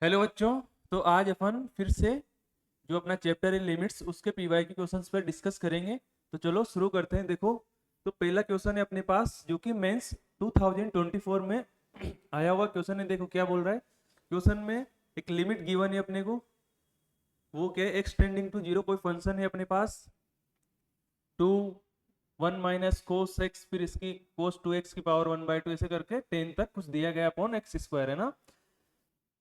Hello बच्चों। तो आज अपन फिर से जो अपना चैप्टर है लिमिट्स उसके पीवाई के क्वेश्चंस पर डिस्कस करेंगे। तो चलो शुरू करते हैं। देखो, तो पहला क्वेश्चन है अपने पास जो कि मेंस 2024 में आया हुआ क्वेश्चन है। देखो क्या बोल रहा है क्वेश्चन में। एक लिमिट गिवन है अपने को, वो क्या है, एक्स टेंडिंग टू जीरो। कोई फंक्शन है अपने पास टू 1 - cos x, फिर इसकी cos 2x की पावर 1/2 ऐसे करके 10 तक कुछ दिया गया अपॉन एक्स स्क्वायर, है ना।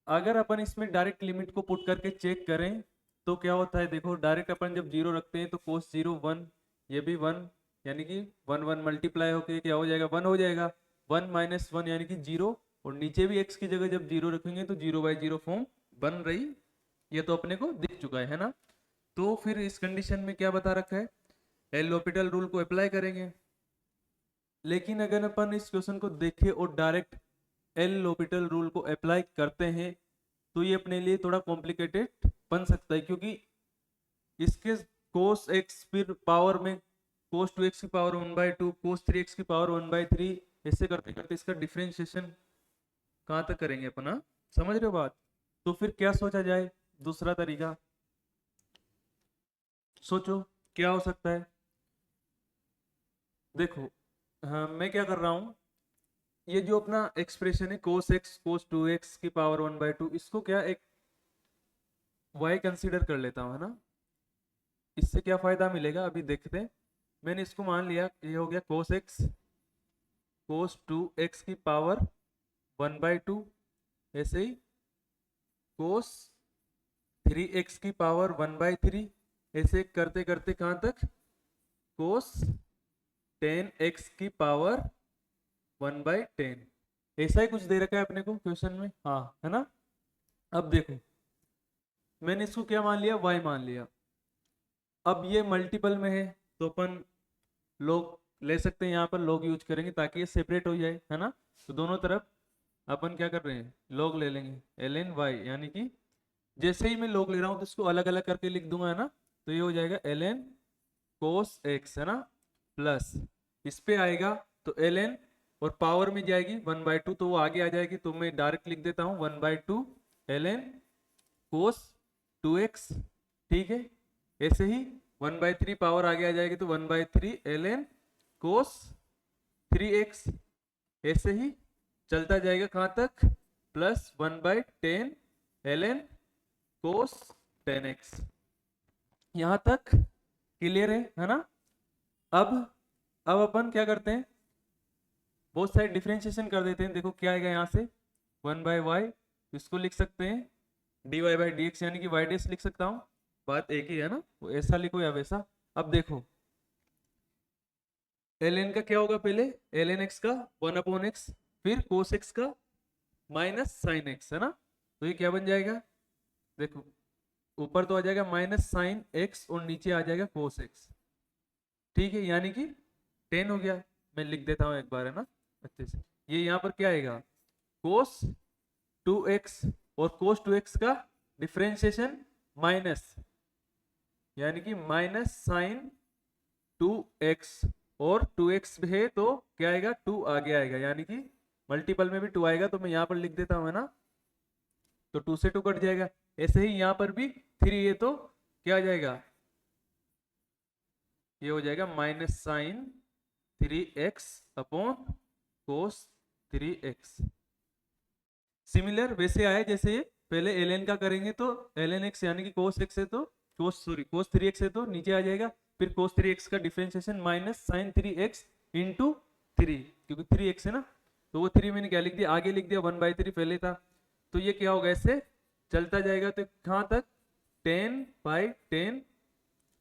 अगर अपन इसमें डायरेक्ट लिमिट को पुट करके चेक करें तो क्या होता है। देखो डायरेक्ट अपन जब जीरो रखते हैं तो कोस जीरो वन, ये भी वन, यानी कि वन वन मल्टीप्लाई होके क्या हो जाएगा, वन हो जाएगा। 1 - 1 यानी कि जीरो, और नीचे भी एक्स की जगह जब जीरो रखेंगे तो 0/0 फॉर्म बन रही। ये तो अपने को दिख चुका है ना। तो फिर इस कंडीशन में क्या बता रखा है, एल l'Hopital रूल को अप्लाई करेंगे। लेकिन अगर अपन इस क्वेश्चन को देखें और डायरेक्ट एल l'Hopital रूल को अप्लाई करते हैं तो ये अपने लिए थोड़ा कॉम्प्लिकेटेड बन सकता है, क्योंकि इसके कोस एक्स फिर पावर में कोस 2x की पावर 1/2, कोस 3x की पावर 1/3, ऐसे करते करते इसका डिफरेंशिएशन कहाँ तक करेंगे अपना, समझ रहे हो बात। तो फिर क्या सोचा जाए, दूसरा तरीका सोचो क्या हो सकता है। देखो, हाँ मैं क्या कर रहा हूँ, ये जो अपना एक्सप्रेशन है कोस एक्स कोस 2x की पावर 1/2, इसको क्या एक y कंसीडर कर लेता हूँ, है ना। इससे क्या फायदा मिलेगा अभी देखते हैं। मैंने इसको मान लिया, ये हो गया कोस एक्स कोस 2x की पावर 1/2, ऐसे ही कोस 3x की पावर 1/3, ऐसे करते करते कहाँ तक, कोस 10x की पावर 1/10। ऐसा ही कुछ दे रखा है अपने को क्वेश्चन में, हाँ है ना। अब देखो, मैंने इसको क्या मान लिया, y मान लिया। अब ये मल्टीपल में है तो अपन लॉग ले सकते हैं, यहाँ पर लॉग यूज करेंगे ताकि ये सेपरेट हो जाए, है ना। तो दोनों तरफ अपन क्या कर रहे हैं, लॉग ले लेंगे ln y, यानी कि जैसे ही मैं लॉग ले रहा हूँ तो इसको अलग अलग करके लिख दूंगा, है ना। तो ये हो जाएगा ln cos x, है ना, प्लस इस पे आएगा तो ln, और पावर में जाएगी 1/2 तो वो आगे आ जाएगी, तो मैं डायरेक्ट लिख देता हूँ 1/2 ln cos 2x, ठीक है। ऐसे ही 1/3 पावर आगे आ जाएगी तो 1/3 ln cos 3x, ऐसे ही चलता जाएगा कहाँ तक, प्लस 1/10 ln cos 10x। यहाँ तक क्लियर है ना। अब अब अपन क्या करते हैं, बहुत सारे डिफरेंशिएशन कर देते हैं। देखो क्या आएगा यहाँ से, 1/y, इसको लिख सकते हैं dy/dx, यानी कि y डैश लिख सकता हूँ, बात एक ही है ना, वो ऐसा लिखो या वैसा। अब देखो ln का क्या होगा, पहले ln x का 1/x, फिर cos x का माइनस साइन x, है ना। तो ये क्या बन जाएगा, देखो ऊपर तो आ जाएगा माइनस साइन x और नीचे आ जाएगा cos x, ठीक है, यानी कि 10 हो गया। मैं लिख देता हूँ एक बार, है ना, अच्छे से। ये यहाँ पर क्या आएगा, cos 2x, और cos 2x का डिफरेंशिएशन माइनस, यानी कि माइनस साइन 2x, और 2x है तो क्या आएगा, 2 आगे आएगा, यानी कि मल्टीपल में भी 2 आएगा, तो मैं यहाँ पर लिख देता हूँ, है ना। तो 2 से 2 कट जाएगा। ऐसे ही यहाँ पर भी 3 है तो क्या आ जाएगा, ये हो जाएगा minus sine 3x upon cos 3x। Similar वैसे आए जैसे ये पहले ln का करेंगे तो ln x, यानी कि cos x है तो cos 3x है तो नीचे आ जाएगा, फिर cos 3x का differentiation minus sine 3x into 3, क्योंकि 3x है ना, तो वो 3 मैंने क्या लिख दिया, आगे लिख दिया 1/3 पहले था। तो ये क्या होगा, ऐसे चलता जाएगा तो कहाँ तक, 10/10,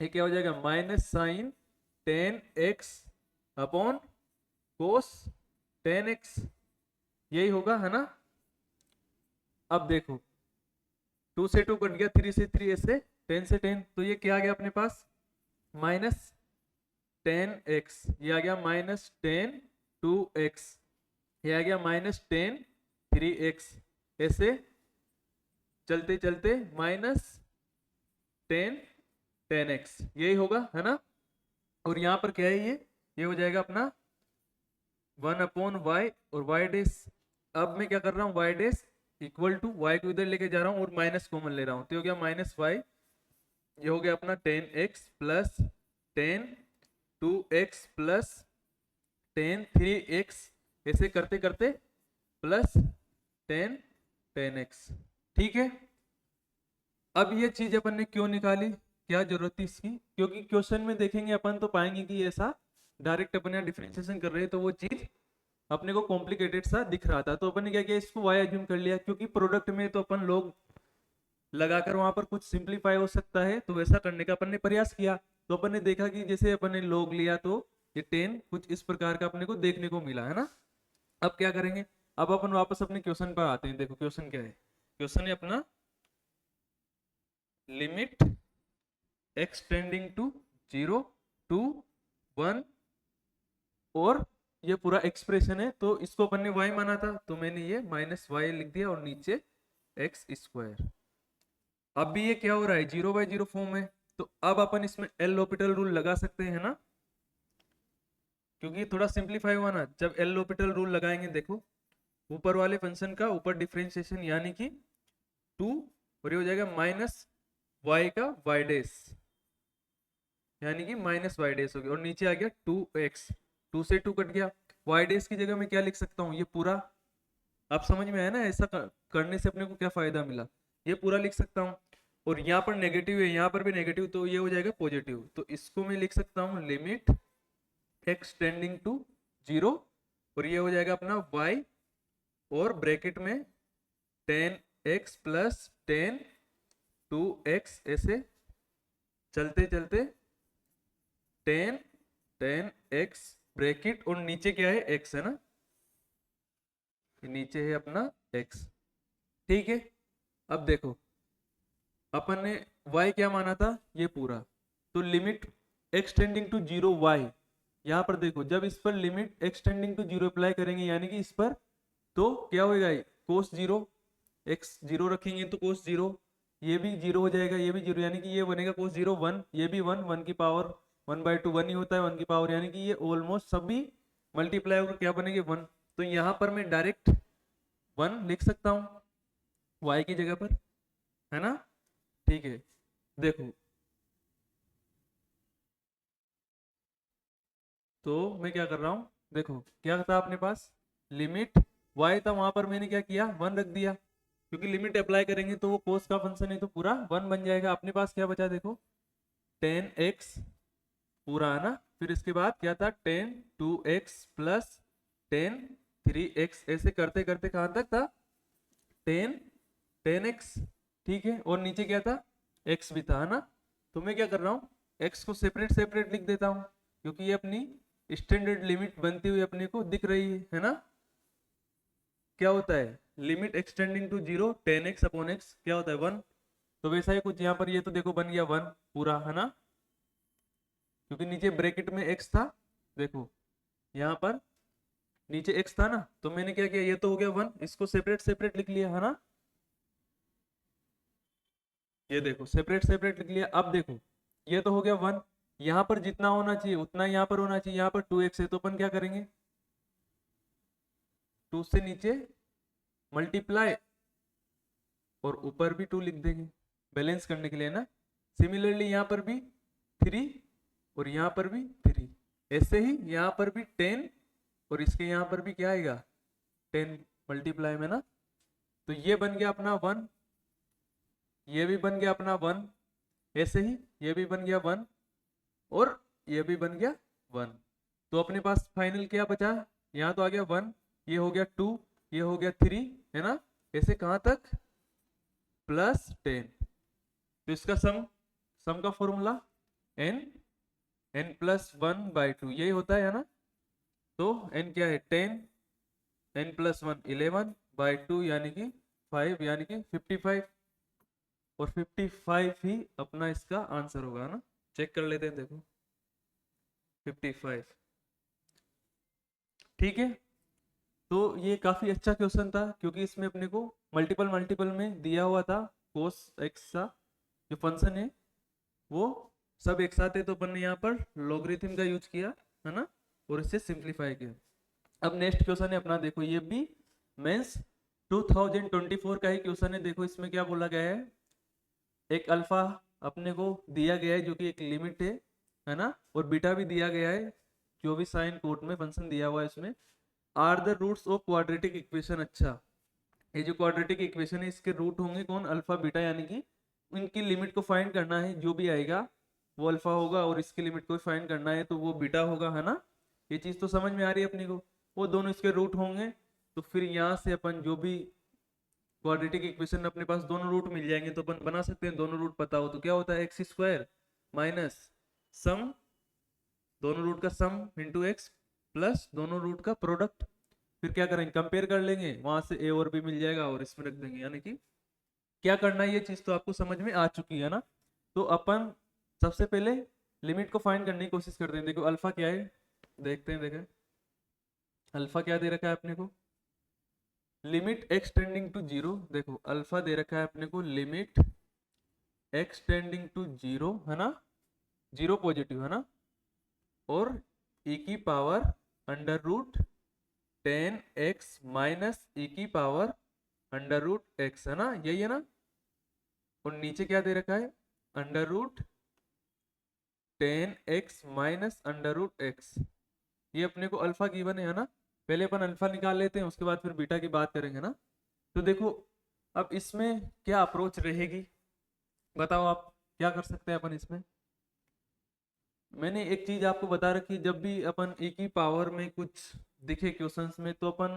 ये क्या हो जाएगा, माइनस साइन 10x अपॉन कोस 10x, यही होगा, है ना। अब देखो 2 से 2 कट गया, 3 से 3, ऐसे 10 से 10, तो ये क्या आ गया अपने पास, माइनस 10x, ये आ गया माइनस 10 2x, ये आ गया माइनस 10 3x, ऐसे चलते चलते माइनस 10 10x, यही होगा, है ना। और यहाँ पर क्या है, ये हो जाएगा अपना 1/y, और y डैश, अब मैं क्या कर रहा हूँ, y dash equal to Y को इधर लेके जा रहा हूँ और माइनस कॉमन ले रहा हूँ, तो हो गया माइनस वाई, ये हो गया अपना 10x plus 10 2x plus 10 3x, ऐसे करते करते प्लस 10 ठीक है। अब ये चीज अपन ने क्यों निकाली, क्या जरूरत थी इसकी, क्योंकि क्वेश्चन में देखेंगे अपन तो पाएंगे कि ऐसा डायरेक्ट अपन यहाँ डिफरेंशिएशन कर रहे हैं तो वो चीज अपने को कॉम्प्लिकेटेड सा दिख रहा था, तो अपन ने क्या किया, इसको वाई एज्यूम कर लिया, क्योंकि प्रोडक्ट में तो अपन लोग लगाकर वहां पर कुछ सिंप्लीफाई हो सकता है, तो वैसा करने का अपन ने प्रयास किया। तो अपन ने देखा कि जैसे अपन ने log लिया तो ये 10 कुछ इस प्रकार का अपने को देखने को मिला है ना। अब क्या करेंगे, अब अपन वापस अपने क्वेश्चन पर आते हैं। देखो क्वेश्चन क्या है, क्वेश्चन है अपना limit x tending to 0 to 1, और ये पूरा एक्सप्रेशन है, तो इसको अपन ने y माना था, तो मैंने ये माइनस वाई लिख दिया और नीचे एक्स स्क्वायर। अब भी ये क्या हो रहा है, 0/0 फॉर्म है, तो अब अपन इसमें एल लॉपिटल रूल लगा सकते हैं ना, क्योंकि थोड़ा सिंप्लीफाई हुआ ना। जब एल लॉपिटल रूल लगाएंगे, देखो ऊपर वाले फंक्शन का ऊपर डिफरेंशिएशन यानी कि 2, और ये हो जाएगा माइनस वाई का वाई डेस यानी कि माइनस वाई डेस हो गया, और नीचे आ गया 2x, 2 से 2 कट गया, वाई डेस की जगह में क्या लिख सकता हूँ, ये पूरा। आप समझ में आया ना, ऐसा करने से अपने को क्या फायदा मिला, ये पूरा लिख सकता हूँ। और यहाँ पर नेगेटिव है, यहाँ पर भी नेगेटिव, तो ये हो जाएगा पॉजिटिव, तो इसको मैं लिख सकता हूँ लिमिट x टेंडिंग टू 0, और ये हो जाएगा अपना y, और ब्रैकेट में 10x प्लस 10 2x, ऐसे चलते चलते 10x ब्रैकेट, और नीचे क्या है, x है ना, नीचे है अपना x, ठीक है। अब देखो अपन ने y क्या माना था, ये पूरा, तो limit x tending to 0 y, यहाँ पर देखो जब इस पर limit x tending to 0 apply करेंगे यानी कि इस पर, तो क्या होगा, कोस 0, x 0 रखेंगे तो कोस 0, ये भी 0 हो जाएगा, ये भी 0, यानी कि ये बनेगा कोस 0 1, ये भी 1, 1 की पावर 1/2 1 ही होता है 1 की पावर, यानी कि ये ऑलमोस्ट सभी मल्टीप्लाई होकर क्या बनेंगे 1, तो यहाँ पर मैं डायरेक्ट 1 लिख सकता हूँ y की जगह पर, है ना, ठीक है। देखो तो मैं क्या कर रहा हूँ, देखो क्या था अपने पास, लिमिट y था, वहां पर मैंने क्या किया 1 रख दिया, क्योंकि लिमिट अप्लाई करेंगे तो वो कोस का फंक्शन है तो पूरा 1 बन जाएगा। अपने पास क्या बचा, देखो 10x पूरा, है ना, फिर इसके बाद क्या था 10 2x प्लस 10 3x, ऐसे करते करते कहां तक था 10 10x, ठीक है, और नीचे क्या था x भी था, है ना। तो मैं क्या कर रहा हूँ, x को सेपरेट सेपरेट लिख देता हूँ, क्योंकि ये अपनी स्टैंडर्ड लिमिट बनती हुई अपने को दिख रही है ना। क्या होता है, limit x tending to 0 10x upon x क्या होता है 1, तो वैसा ही कुछ यहाँ पर, ये तो देखो बन गया 1 पूरा, है ना, क्योंकि नीचे ब्रैकेट में x था, देखो यहाँ पर नीचे x था ना, तो मैंने क्या किया, ये तो हो गया 1, इसको सेपरेट सेपरेट लिख लिया, है ना, ये देखो सेपरेट सेपरेट लिख लिया। अब देखो ये तो हो गया 1, यहाँ पर जितना होना चाहिए उतना यहाँ पर होना चाहिए, यहाँ पर 2x है, तो अपन क्या करेंगे 2 से नीचे मल्टीप्लाई, और ऊपर भी 2 लिख देंगे बैलेंस करने के लिए ना। सिमिलरली यहाँ पर भी 3, और यहाँ पर भी 3, ऐसे ही यहाँ पर भी 10, और इसके यहाँ पर भी क्या आएगा 10 मल्टीप्लाई में ना, तो ये बन गया अपना 1, ये भी बन गया अपना 1, ऐसे ही ये भी बन गया 1, और ये भी बन गया 1, तो अपने पास फाइनल क्या बचा, यहाँ तो आ गया 1, ये हो गया 2, ये हो गया 3, है ना, ऐसे कहाँ तक प्लस 10, तो इसका सम, सम का फॉर्मूला n n प्लस 1/2 यही होता है ना, तो n क्या है 10, n प्लस 1 11/2 यानी कि 5, यानी कि 55, और 55 ही अपना इसका आंसर होगा ना, चेक कर लेते हैं, देखो 55, ठीक है। तो ये काफी अच्छा क्वेश्चन था, क्योंकि इसमें अपने को मल्टीपल मल्टीपल में दिया हुआ था कोस एक्स का जो फंक्शन है वो सब एक साथ है, तो अपन ने यहाँ पर लॉगरिथम का यूज किया, है ना, और इसे सिंप्लीफाई किया। अब नेक्स्ट क्वेश्चन है अपना, देखो ये भी मेंस 2024 का ही क्वेश्चन है। देखो इसमें क्या बोला गया है, एक अल्फा अपने को दिया गया है जो कि एक लिमिट है ना, और बीटा भी दिया गया है जो भी साइन कोट में फंक्शन दिया हुआ है इसमें। Are the roots of quadratic equation. अच्छा, ये जो क्वाड्रेटिक इक्वेशन है इसके रूट होंगे कौन, अल्फा बीटा, यानी कि इनकी लिमिट को फाइंड करना है, जो भी आएगा वो अल्फा होगा और इसकी लिमिट को फाइंड करना है तो वो बीटा होगा, है ना। ये चीज तो समझ में आ रही है अपने को। वो दोनों इसके रूट होंगे, तो फिर यहाँ से अपन जो भी क्वाड्रेटिक इक्वेशन अपने पास दोनों रूट मिल जाएंगे तो अपन बना सकते हैं। दोनों रूट पता हो तो क्या होता है, एक्स स्क्वायर माइनस सम, दोनों रूट का सम इंटू एक्स प्लस दोनों रूट का प्रोडक्ट। फिर क्या करेंगे, कंपेयर कर लेंगे, वहां से ए और बी मिल जाएगा और इसमें रख देंगे। यानी कि क्या करना है, ये चीज तो आपको समझ में आ चुकी है ना। तो अपन सबसे पहले लिमिट को फाइंड करने की कोशिश करते हैं। देखो अल्फा क्या है, देखते हैं। देखें अल्फा क्या दे रखा है अपने को, limit x tending to zero. देखो अल्फा दे रखा है अपने को limit x tending to zero, है ना, जीरो पॉजिटिव, है ना, और e की power under root 10x minus e की पावर अंडर रूट एक्स, है ना, यही है ना। और नीचे क्या दे रखा है, under root 10x minus under root x. ये अपने को अल्फा गिवन है ना। पहले अपन अल्फा निकाल लेते हैं, उसके बाद फिर बीटा की बात करेंगे ना। तो देखो अब इसमें क्या अप्रोच रहेगी, बताओ आप क्या कर सकते हैं अपन इसमें। मैंने एक चीज आपको बता रखी, जब भी अपन एक ही पावर में कुछ दिखे क्वेश्चंस में तो अपन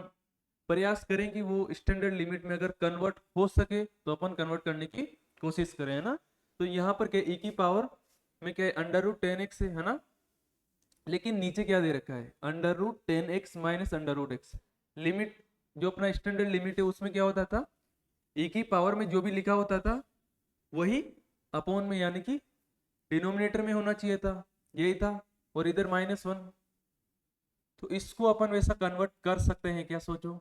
प्रयास करें कि वो स्टैंडर्ड लिमिट में अगर कन्वर्ट हो सके तो अपन कन्वर्ट करने की कोशिश करें, है ना। तो यहाँ पर क्या एक ही पावर में क्या अंडर रूट 10x है ना, लेकिन नीचे क्या दे रखा है, under root 10x minus under root x. Limit जो अपना स्टैंडर्ड लिमिट है उसमें क्या होता था, एक ही पावर में जो भी लिखा होता था वही अपॉन में, यानी कि डिनोमिनेटर में होना चाहिए था, यही था। और इधर -1, तो इसको अपन वैसा कन्वर्ट कर सकते हैं क्या, सोचो।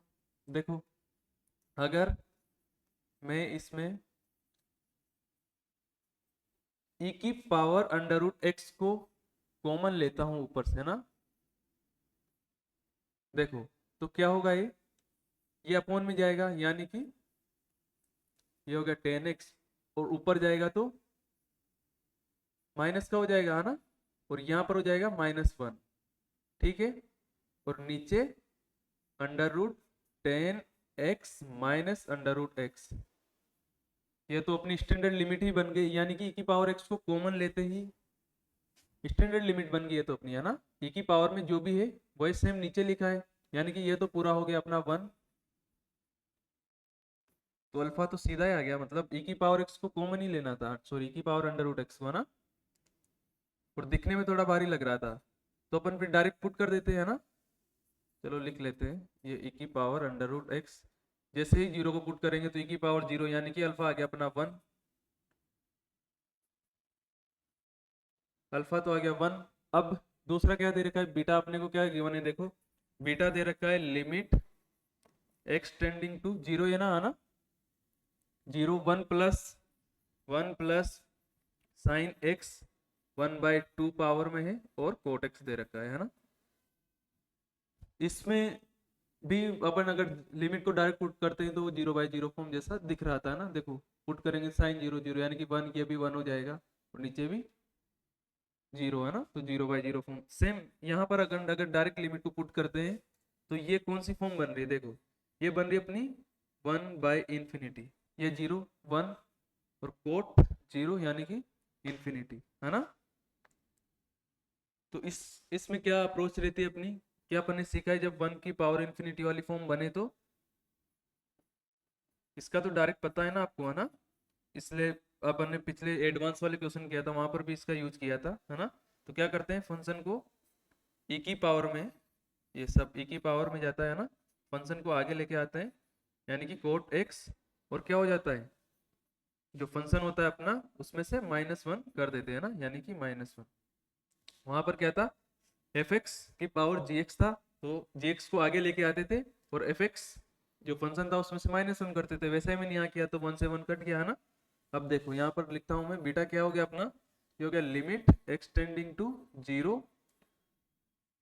देखो अगर मैं इसमें e की पावर अंडर रूट एक्स को कॉमन लेता हूं ऊपर से ना, देखो तो क्या होगा, ये अपॉन में जाएगा, यानी कि ये हो गया 10x, और ऊपर जाएगा तो माइनस का हो जाएगा, है ना, और यहाँ पर हो जाएगा -1, ठीक है। और नीचे under root 10x minus under root x. ये तो अपनी स्टैंडर्ड लिमिट ही बन गई, यानी कि e की पावर x को कॉमन लेते ही स्टैंडर्ड लिमिट बन गई है तो अपनी, है ना। e की पावर में जो भी है वही सेम नीचे लिखा है, यानी कि ये तो पूरा हो गया अपना 1। तो अल्फा तो सीधा ही आ गया, मतलब e की पावर x को कॉमन ही लेना था, सॉरी e की पावर अंडर रूट एक्स हुआ ना, और दिखने में थोड़ा भारी लग रहा था तो अपन फिर डायरेक्ट पुट कर देते हैं ना। चलो लिख लेते हैं, ये e की पावर अंडर रूट एक्स, जैसे ही जीरो को पुट करेंगे तो e की पावर जीरो, यानी कि अल्फा आ गया अपना 1। अल्फा तो आ गया 1। अब दूसरा क्या दे रखा है, बीटा अपने को क्या गिवन है, देखो बीटा दे रखा है limit x tending to zero, ये ना आना zero, 1 plus sine x 1/2 power में है, और कोट एक्स दे रखा है ना। इसमें भी अपन अगर लिमिट को डायरेक्ट पुट करते हैं तो वो 0/0 फॉर्म जैसा दिख रहा था ना। देखो पुट करेंगे साइन 0 0, यानी कि 1 की अभी 1 हो जाएगा, और नीचे भी 0 है ना, तो 0/0 फॉर्म सेम। यहाँ पर अगर डायरेक्ट लिमिट को पुट करते हैं तो ये कौन सी फॉर्म बन रही है, देखो ये बन रही है अपनी 1/∞, ये 0 1 और कोट 0, यानी कि इन्फिनिटी, है ना। तो इसमें क्या अप्रोच रहती है अपनी, क्या अपन ने सीखा है, जब 1 की पावर इन्फिनिटी वाली फॉर्म बने तो इसका तो डायरेक्ट पता है ना आपको, है ना। इसलिए अपन ने पिछले एडवांस वाले क्वेश्चन किया था, वहां पर भी इसका यूज किया था, है ना। तो क्या करते हैं, फंक्शन को e की पावर में, ये सब e की पावर में जाता है ना, फंक्शन को आगे लेके आते हैं, यानी कि कोट एक्स, और क्या हो जाता है, जो फंक्शन होता है अपना उसमें से -1 कर देते हैं ना, यानी कि -1। वहां पर क्या था, एफ एक्स की पावर जी एक्स था, तो जी एक्स को आगे लेके आते थे, और एफ एक्स जो फंक्शन था उसमें से -1 करते थे। वैसे ही मैंने यहाँ किया तो 1 से 1 कट गया, है ना। अब देखो यहाँ पर लिखता हूँ मैं, बीटा क्या हो गया अपना, ये हो गया लिमिट एक्सटेंडिंग टू जीरो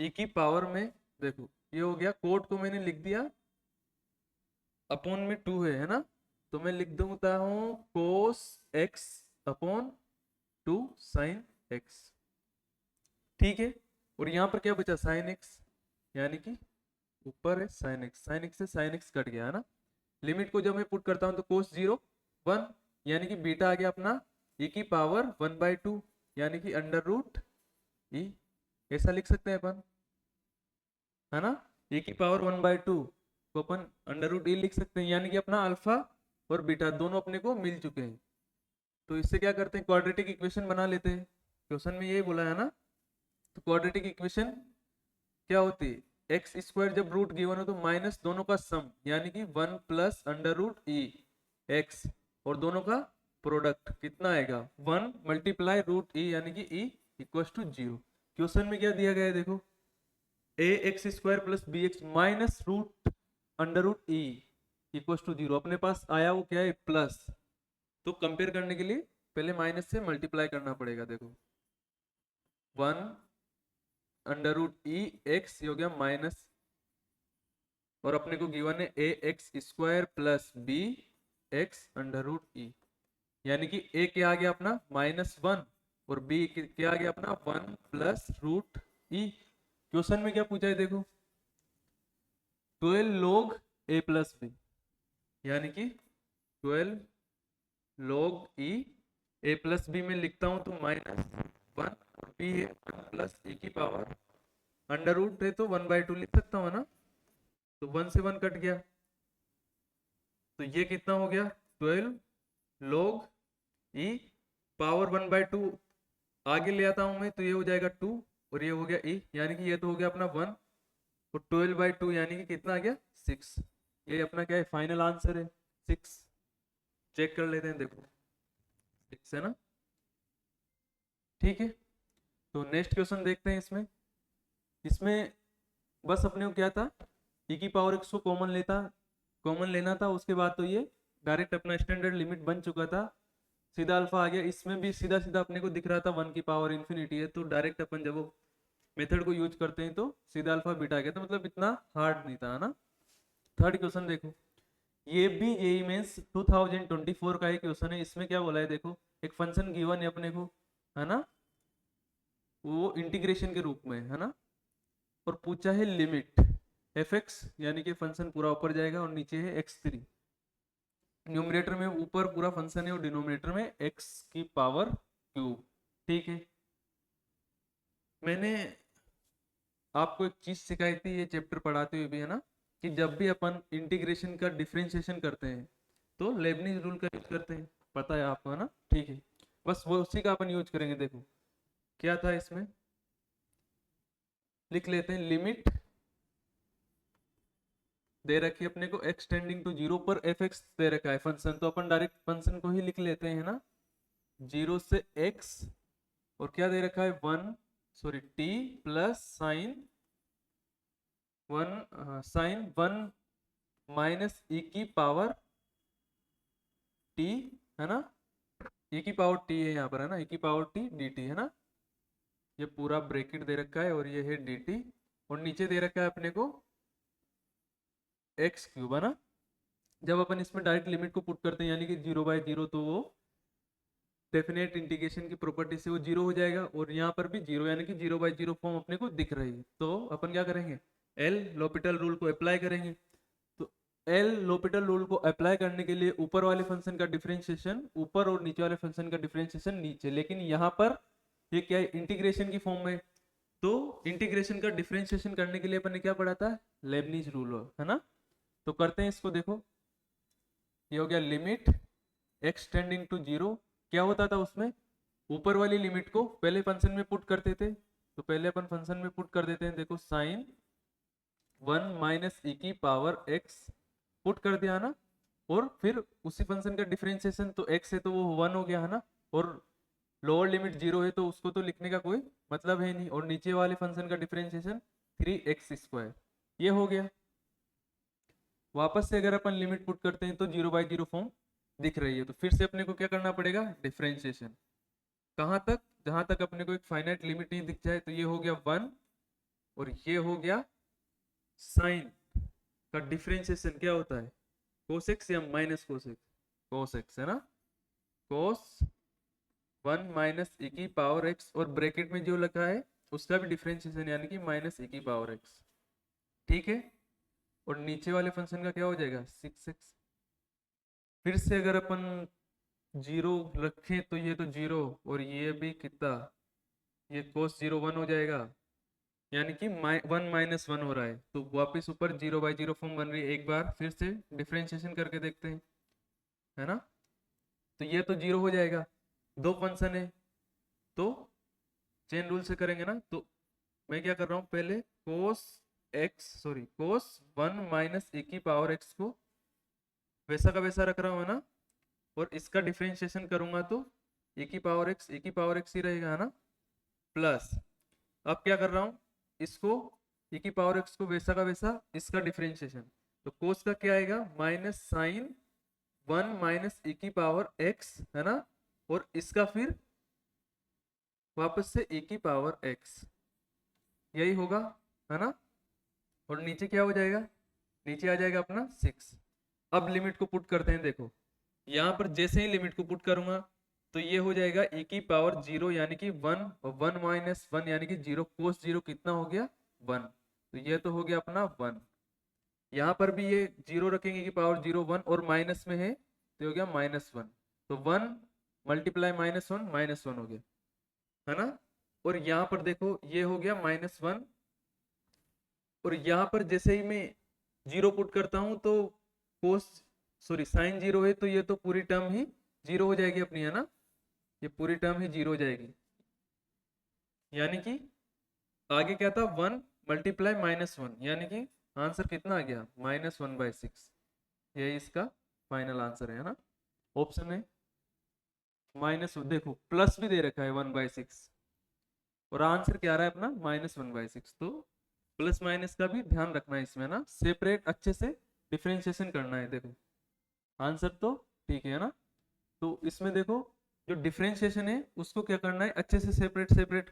ई की पावर में, देखो ये हो गया, कोड को मैंने लिख दिया अपॉन में 2 है ना, तो मैं लिख दूंगा हूँ cos x upon 2 sin x। ठीक है, और यहाँ पर क्या बचा sin x, यानी कि ऊपर है sin x से sin x कट गया है ना। लिमिट को जब मैं पुट करता हूँ तो cos 0 1, यानी कि बीटा आ गया अपना e की पावर 1/2, यानी कि अंडर रूट ई, ऐसा लिख सकते हैं अपन, है ना। e की पावर 1/2 को अपन अंडर रूट ई लिख सकते हैं, यानी कि अपना अल्फा और बीटा दोनों अपने को मिल चुके हैं। तो इससे क्या करते हैं, क्वाड्रेटिक इक्वेशन बना लेते हैं। क्वेश्चन में यही बोला है ना। तो क्वाड्रेटिक इक्वेशन क्या होती है, एक्स स्क्वायर जब रूट गिवन हो तो माइनस दोनों का सम, यानी कि 1 प्लस अंडर रूट ई एक्स, और दोनों का प्रोडक्ट कितना आएगा 1 मल्टीप्लाई रूट ई, यानी कि ई इक्वल टू 0। क्वेश्चन में क्या दिया गया है देखो, a x square plus b x minus root under root e equal to 0। अपने पास आया वो क्या है प्लस, तो कंपेयर करने के लिए पहले माइनस से मल्टीप्लाई करना पड़ेगा। देखो 1 अंडर रूट ई एक्स हो गया माइनस, और अपने को गिवन है a x square plus b x under root e, यानी कि ए क्या आ गया अपना -1 और बी क्या आ गया अपना 1 प्लस रूट ई। क्वेश्चन में क्या पूछा है देखो, 12 log ए प्लस बी, यानी कि 12 log ई, ए प्लस बी में लिखता हूं तो -1 और बी है 1 प्लस ए की पावर, अंडर रूट है तो 1/2 लिख सकता हूँ ना। तो 1 से 1 कट गया, तो ये कितना हो गया 12 log ई पावर 1/2, आगे ले आता हूं मैं तो ये हो जाएगा 2, और ये हो गया ई, यानी कि ये तो हो गया अपना 1, और 12/2 यानी कि कितना आ गया 6। ये अपना क्या है फाइनल आंसर है 6। चेक कर लेते हैं, देखो 6 है ना। ठीक है, तो नेक्स्ट क्वेश्चन देखते हैं। इसमें इसमें बस अपने को क्या था, e की पावर x को कॉमन लेना था, उसके बाद तो ये डायरेक्ट अपना स्टैंडर्ड लिमिट बन चुका था, सीधा अल्फा आ गया। इसमें भी सीधा सीधा अपने को दिख रहा था 1 की पावर इन्फिनिटी है, तो डायरेक्ट अपन जब वो मेथड को यूज करते हैं तो सीधा अल्फा बीटा आ गया, तो मतलब इतना हार्ड नहीं था, है ना। थर्ड क्वेश्चन देखो, ये भी जेईई मेंस 2024 का एक क्वेश्चन है। इसमें क्या बोला है देखो, एक फंक्शन गिवन है अपने को, है ना, वो इंटीग्रेशन के रूप में, है ना, और पूछा है लिमिट एफ एक्स, यानी कि फंक्शन पूरा ऊपर जाएगा और नीचे है x3, न्यूमरेटर में ऊपर पूरा फंक्शन है और डिनोमिनेटर में x की पावर क्यूब। ठीक है, मैंने आपको एक चीज सिखाई थी ये चैप्टर पढ़ाते हुए भी, है ना, कि जब भी अपन इंटीग्रेशन का डिफरेंशिएशन करते हैं तो लेबनिज रूल का यूज करते हैं, पता है आपको, है ना। ठीक है, बस वो उसी का अपन यूज करेंगे। देखो क्या था इसमें, लिख लेते हैं लिमिट दे रखी है अपने को x टेंडिंग टू 0 पर एफ एक्स दे रखा है फंक्शन, तो अपन डायरेक्ट फंक्शन को ही लिख लेते हैं, ना, 0 से x, और क्या दे रखा है 1 sorry t plus sign 1 minus e की पावर t, है ना, e की पावर t है यहाँ पर, है ना, e की पावर t dt, है ना। ये पूरा ब्रैकेट दे रखा है और ये है dt, और नीचे दे रखा है अपने को एक्स क्यूब, है ना। जब अपन इसमें डायरेक्ट लिमिट को पुट करते हैं यानी कि 0/0, तो वो डेफिनेट इंटीग्रेशन की प्रॉपर्टी से वो 0 हो जाएगा, और यहाँ पर भी 0, यानी कि 0/0 फॉर्म अपने को दिख रही है। तो अपन क्या करेंगे, एल लॉपिटल रूल को अप्लाई करेंगे। तो एल लॉपिटल रूल को अप्लाई करने के लिए ऊपर वाले फंक्शन का डिफरेंशिएशन ऊपर और नीचे वाले फंक्शन का डिफरेंशिएशन नीचे, लेकिन यहाँ पर ये क्या है इंटीग्रेशन की फॉर्म में, तो इंटीग्रेशन का डिफरेंशिएशन करने के लिए अपन ने क्या पढ़ा था, लेबनीज रूल, है ना। तो करते हैं इसको, देखो ये हो गया लिमिट एक्स टेंडिंग टू 0। क्या होता था उसमें, ऊपर वाली लिमिट को पहले फंक्शन में पुट करते थे, तो पहले अपन फंक्शन में पुट कर देते हैं। देखो साइन 1 माइनस ई की पावर एक्स पुट कर दिया ना, और फिर उसी फंक्शन का डिफरेंशिएशन, तो एक्स है तो वो 1 हो गया, है ना, और लोअर लिमिट 0 है तो उसको तो लिखने का कोई मतलब है नहीं, और नीचे वाले फंक्शन का डिफरेंशिएशन 3x², ये हो गया। वापस से अगर अपन लिमिट पुट करते हैं तो 0/0 फॉर्म दिख रही है, तो फिर से अपने को क्या करना पड़ेगा, डिफरेंशिएशन, कहाँ तक, जहां तक अपने को एक फाइनाइट लिमिट नहीं दिख जाए। तो ये हो गया 1, और ये हो गया साइन का डिफरेंशिएशन क्या होता है कोस एक्स या minus cos x? Cos x है ना, कोस 1 माइनस e की पावर x, और ब्रैकेट में जो लिखा है उसका भी डिफरेंशिएशन यानी कि माइनस e की पावर x, ठीक है। और नीचे वाले फंक्शन का क्या हो जाएगा 6x। फिर से अगर अपन जीरो रखें तो ये तो जीरो, और ये भी कितना, ये कोस 0 1 हो जाएगा, यानी कि 1 - 1 हो रहा है, तो वापस ऊपर 0/0 फॉर्म बन रही है। एक बार फिर से डिफरेंशिएशन करके देखते हैं, है ना। तो ये तो जीरो हो जाएगा, दो फंक्शन है तो चेन रूल से करेंगे ना। तो मैं क्या कर रहा हूँ, पहले कोस 1 माइनस e की पावर x को वैसा का वैसा रख रहा हूँ, है ना। और इसका डिफरेंशिएशन करूंगा तो e की पावर x ही रहेगा, है ना। प्लस अब क्या कर रहा हूँ, इसको e की पावर x को वैसा का वैसा, इसका डिफरेंशिएशन, तो कोस का क्या आएगा माइनस साइन 1 माइनस e की पावर x, है ना। और इसका फिर वापस से e की पावर x, यही होगा, है ना। और नीचे क्या हो जाएगा, नीचे आ जाएगा अपना 6। अब लिमिट को पुट करते हैं, देखो यहाँ पर जैसे ही लिमिट को पुट करूंगा तो ये हो जाएगा e की पावर 0 यानी कि 1, और 1 माइनस 1 यानी कि 0, कोस 0 कितना हो गया 1, तो ये तो हो गया अपना 1। यहाँ पर भी ये 0 रखेंगे की पावर 0 1, और माइनस में है तो हो गया -1, तो 1 मल्टीप्लाई -1 हो गया, है ना। और यहाँ पर देखो ये हो गया -1, और यहाँ पर जैसे ही मैं 0 पुट करता हूँ तो कोस साइन 0 है, तो ये तो पूरी टर्म ही 0 हो जाएगी अपनी, है ना। ये पूरी टर्म ही 0 हो जाएगी, यानी कि आगे क्या था 1 मल्टीप्लाई -1, यानी कि आंसर कितना आ गया -1/6। यही इसका फाइनल आंसर है ना। ऑप्शन में माइनस, देखो प्लस भी दे रखा है 1/6, और आंसर क्या आ रहा है अपना -1/6। तो प्लस माइनस का भी ध्यान रखना है इसमें ना, सेपरेट अच्छे से डिफरेंशिएशन करना है। देखो आंसर तो ठीक है ना। तो इसमें देखो जो डिफरेंशिएशन है उसको क्या करना है, अच्छे से सेपरेट सेपरेट,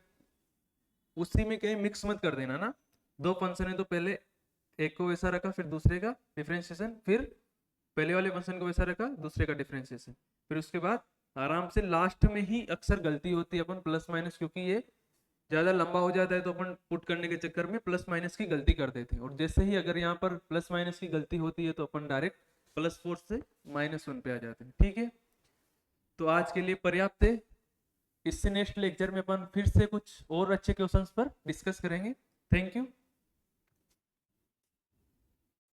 उसी में कहीं मिक्स मत कर देना ना। दो फंक्शन है तो पहले एक को वैसा रखा, फिर दूसरे का डिफरेंशिएशन, फिर पहले वाले फंक्शन को वैसा रखा, दूसरे का डिफरेंशिएशन, फिर उसके बाद आराम से लास्ट में ही अक्सर गलती होती है अपन प्लस माइनस, क्योंकि ये ज्यादा लंबा हो जाता है तो अपन पुट करने के चक्कर में प्लस माइनस की गलती कर देते हैं, और जैसे ही अगर यहाँ पर प्लस माइनस की गलती होती है तो अपन डायरेक्ट +4 से -1 पे आ जाते हैं, ठीक है। तो आज के लिए पर्याप्त है। इससे नेक्स्ट लेक्चर में अपन फिर से कुछ और अच्छे क्वेश्चंस पर डिस्कस करेंगे। Thank you.